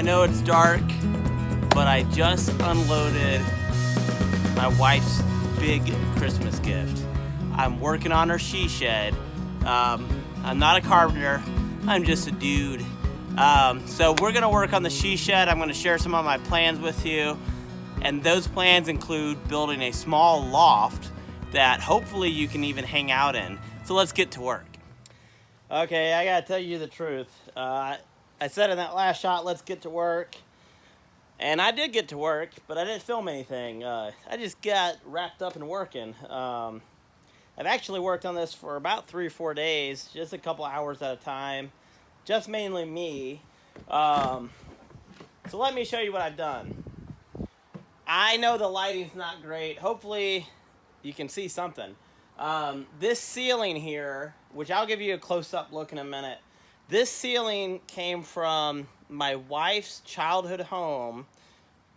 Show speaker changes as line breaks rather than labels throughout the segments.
know it's dark, but I just unloaded my wife's big Christmas gift. I'm working on her she shed. I'm not a carpenter, I'm just a dude. So we're gonna work on the she shed. I'm gonna share some of my plans with you. And those plans include building a small loft that hopefully you can even hang out in. So let's get to work. Okay, I gotta tell you the truth. I said in that last shot, let's get to work. And I did get to work, but I didn't film anything. I just got wrapped up in working. I've actually worked on this for about 3 or 4 days, just a couple hours at a time, just mainly me. So let me show you what I've done. I know the lighting's not great. Hopefully you can see something. This ceiling here, which I'll give you a close-up look in a minute, this ceiling came from my wife's childhood home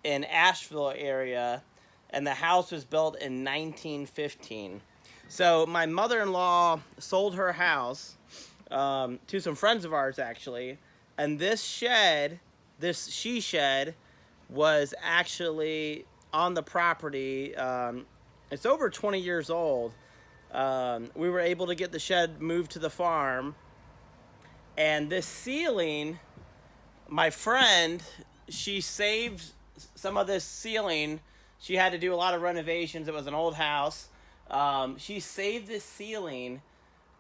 in Asheville area, and the house was built in 1915. So my mother-in-law sold her house to some friends of ours, actually, and this shed, this she shed, was actually on the property. It's over 20 years old. We were able to get the shed moved to the farm. And this ceiling, my friend, she saved some of this ceiling. She had to do a lot of renovations. It was an old house. She saved this ceiling,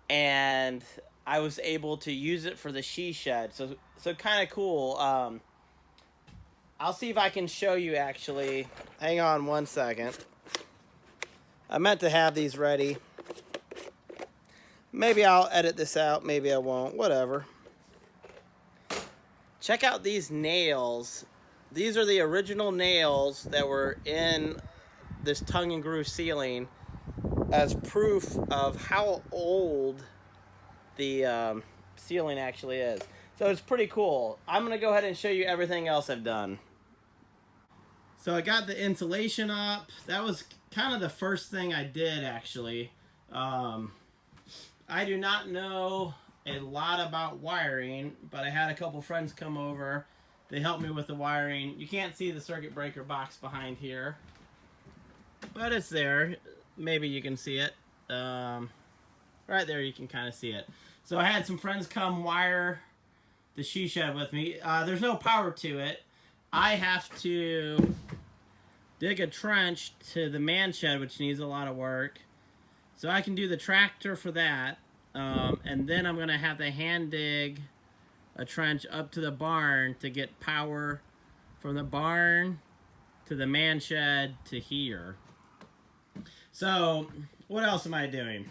and I was able to use it for the she shed. So kind of cool. I'll see if I can show you, actually. Hang on one second. I meant to have these ready. Maybe I'll edit this out, maybe I won't, whatever. Check out these nails. These are the original nails that were in this tongue and groove ceiling as proof of how old the ceiling actually is. So it's pretty cool. I'm gonna go ahead and show you everything else I've done. So I got the insulation up. That was kind of the first thing I did, actually. I do not know a lot about wiring, but I had a couple friends come over. They helped me with the wiring. You can't see the circuit breaker box behind here, but it's there. Maybe you can see it. Right there, you can kind of see it. So I had some friends come wire the she shed with me. There's no power to it. I have to dig a trench to the man shed, which needs a lot of work. So I can do the tractor for that, and then I'm going to have to hand dig a trench up to the barn to get power from the barn to the man shed to here. So what else am I doing?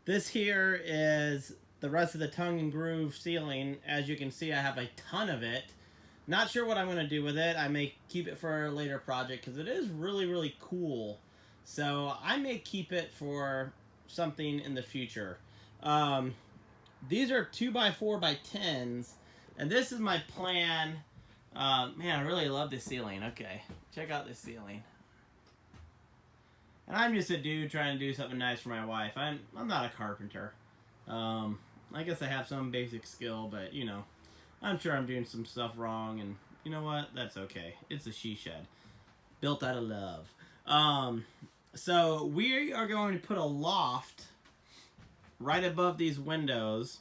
This here is the rest of the tongue and groove ceiling. As you can see, I have a ton of it. Not sure what I'm going to do with it. I may keep it for a later project because it is really, really cool. So I may keep it for something in the future. These are 2x4x10s, and this is my plan. Man, I really love this ceiling. Okay, check out this ceiling. And I'm just a dude trying to do something nice for my wife. I'm not a carpenter. I guess I have some basic skill, but you know, I'm sure I'm doing some stuff wrong, and you know what? That's okay. It's a she shed, built out of love. So we are going to put a loft right above these windows.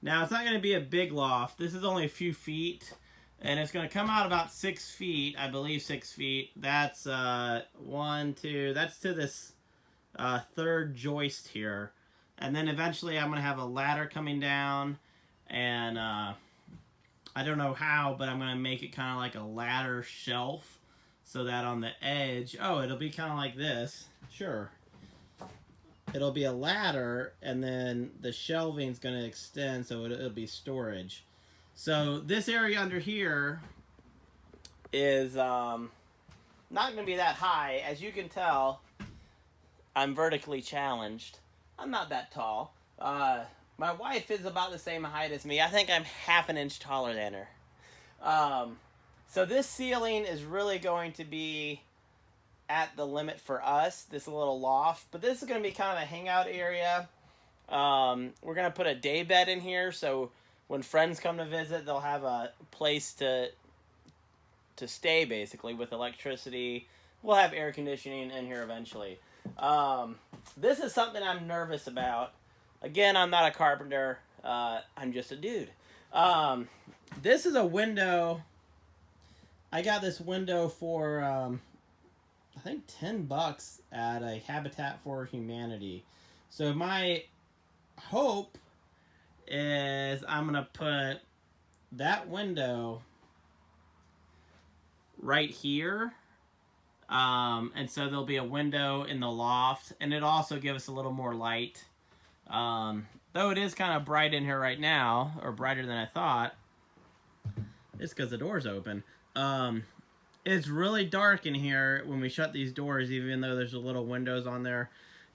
Now, it's not going to be a big loft. This is only a few feet, and it's going to come out about 6 feet, I believe 6 feet. That's 1, 2, that's to this third joist here. And then eventually I'm going to have a ladder coming down, and I don't know how, but I'm going to make it kind of like a ladder shelf. So that on the edge, oh, it'll be kind of like this. Sure. It'll be a ladder, and then the shelving's going to extend, so it'll be storage. So this area under here is not going to be that high. As you can tell, I'm vertically challenged. I'm not that tall. My wife is about the same height as me. I think I'm half an inch taller than her. So this ceiling is really going to be at the limit for us, this little loft. But this is going to be kind of a hangout area. We're going to put a day bed in here, so when friends come to visit, they'll have a place to stay, basically, with electricity. We'll have air conditioning in here eventually. This is something I'm nervous about. Again, I'm not a carpenter. I'm just a dude. This is a window. I got this window for, I think, $10 at a Habitat for Humanity. So my hope is I'm going to put that window right here. And so there'll be a window in the loft, and it'll also give us a little more light. Though it is kind of bright in here right now, or brighter than I thought. It's because the door's open. It's really dark in here when we shut these doors, even though there's little windows on there.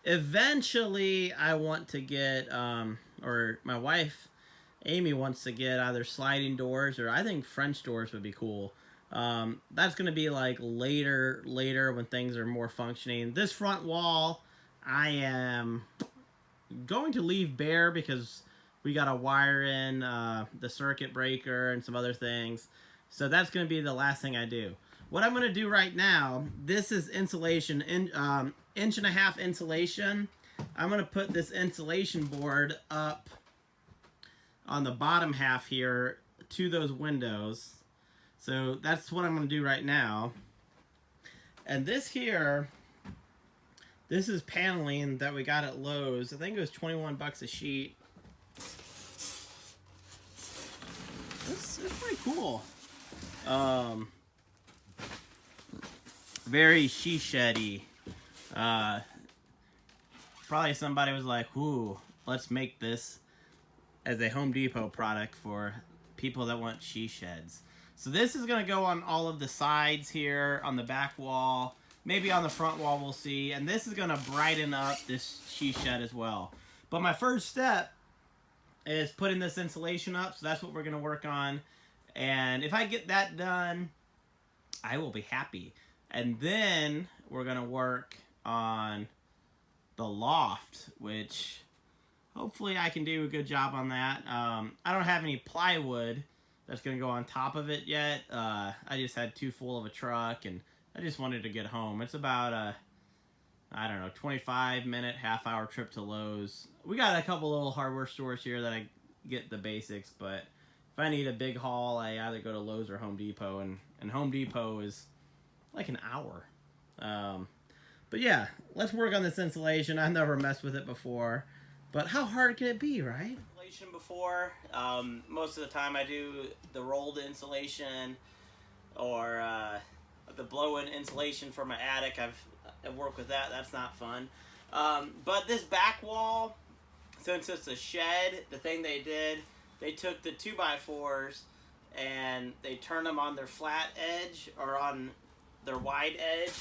Eventually, I want to get, or my wife, Amy, wants to get either sliding doors, or I think French doors would be cool. That's going to be like later when things are more functioning. This front wall, I am going to leave bare because we got to wire in the circuit breaker and some other things. So that's going to be the last thing I do. What I'm going to do right now, this is insulation, inch and a half insulation. I'm going to put this insulation board up on the bottom half here to those windows. So that's what I'm going to do right now. And this here, this is paneling that we got at Lowe's. I think it was $21 a sheet. It's pretty cool. Very she-sheddy. Probably somebody was like, ooh, let's make this as a Home Depot product for people that want she sheds. So this is going to go on all of the sides here, on the back wall, maybe on the front wall, we'll see. And this is going to brighten up this she shed as well. But my first step is putting this insulation up, so that's what we're going to work on. And if I get that done, I will be happy. And then we're going to work on the loft, which hopefully I can do a good job on that. I don't have any plywood that's going to go on top of it yet. I just had too full of a truck, and I just wanted to get home. It's about a, I don't know, 25-minute, half-hour trip to Lowe's. We got a couple little hardware stores here that I get the basics, but if I need a big haul, I either go to Lowe's or Home Depot, and Home Depot is like an hour. But yeah, let's work on this insulation. I've never messed with it before, but how hard can it be, right? Insulation before. Most of the time I do the rolled insulation or the blow-in insulation for my attic. I've worked with that. That's not fun. But this back wall, since it's a shed, the thing they did, they took the 2x4s and they turned them on their flat edge or on their wide edge.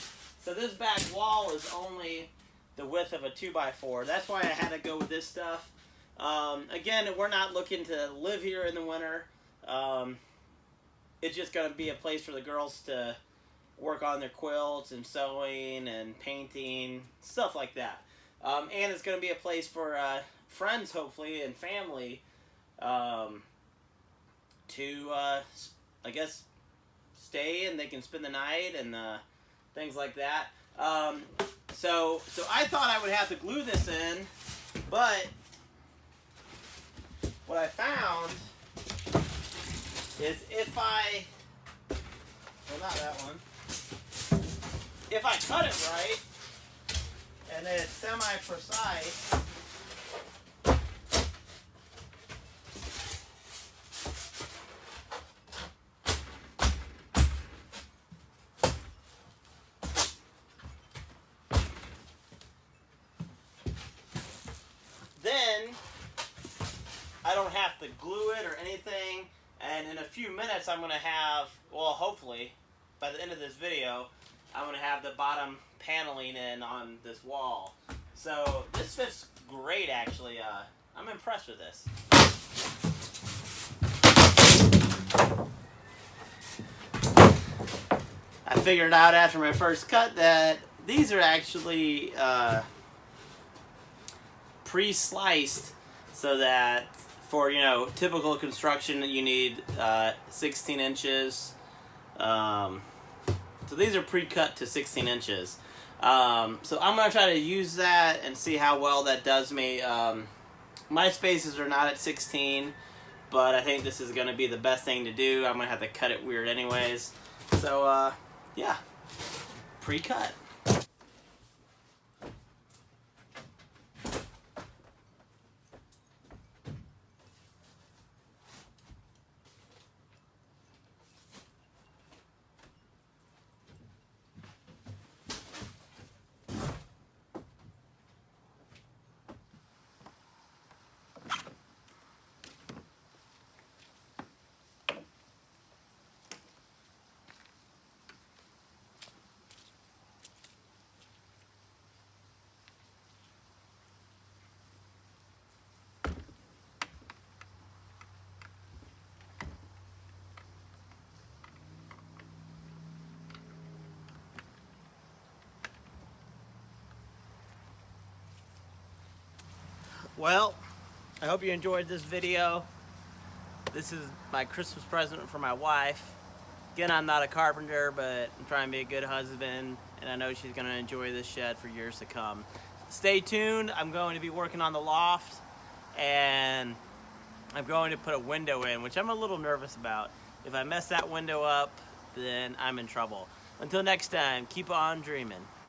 So this back wall is only the width of a 2x4. That's why I had to go with this stuff. Again, we're not looking to live here in the winter. It's just going to be a place for the girls to work on their quilts and sewing and painting, stuff like that. And it's going to be a place for friends, hopefully, and family to, I guess, stay, and they can spend the night and things like that. So I thought I would have to glue this in, but what I found is if I, well, not that one, if I cut it right, and then it's semi-precise, then I don't have to glue it or anything, and in a few minutes I'm going to have, well, hopefully, by the end of this video, I'm going to have the bottom paneling in on this wall. So this fits great, actually. I'm impressed with this. I figured out after my first cut that these are actually pre-sliced so that For, you know, typical construction, you need 16 inches. So these are pre-cut to 16 inches. So I'm going to try to use that and see how well that does me. My spaces are not at 16, but I think this is going to be the best thing to do. I'm going to have to cut it weird anyways. So, yeah, pre-cut. Well, I hope you enjoyed this video. This is my Christmas present for my wife. Again, I'm not a carpenter, but I'm trying to be a good husband, and I know she's going to enjoy this shed for years to come. Stay tuned. I'm going to be working on the loft, and I'm going to put a window in, which I'm a little nervous about. If I mess that window up, then I'm in trouble. Until next time, keep on dreaming.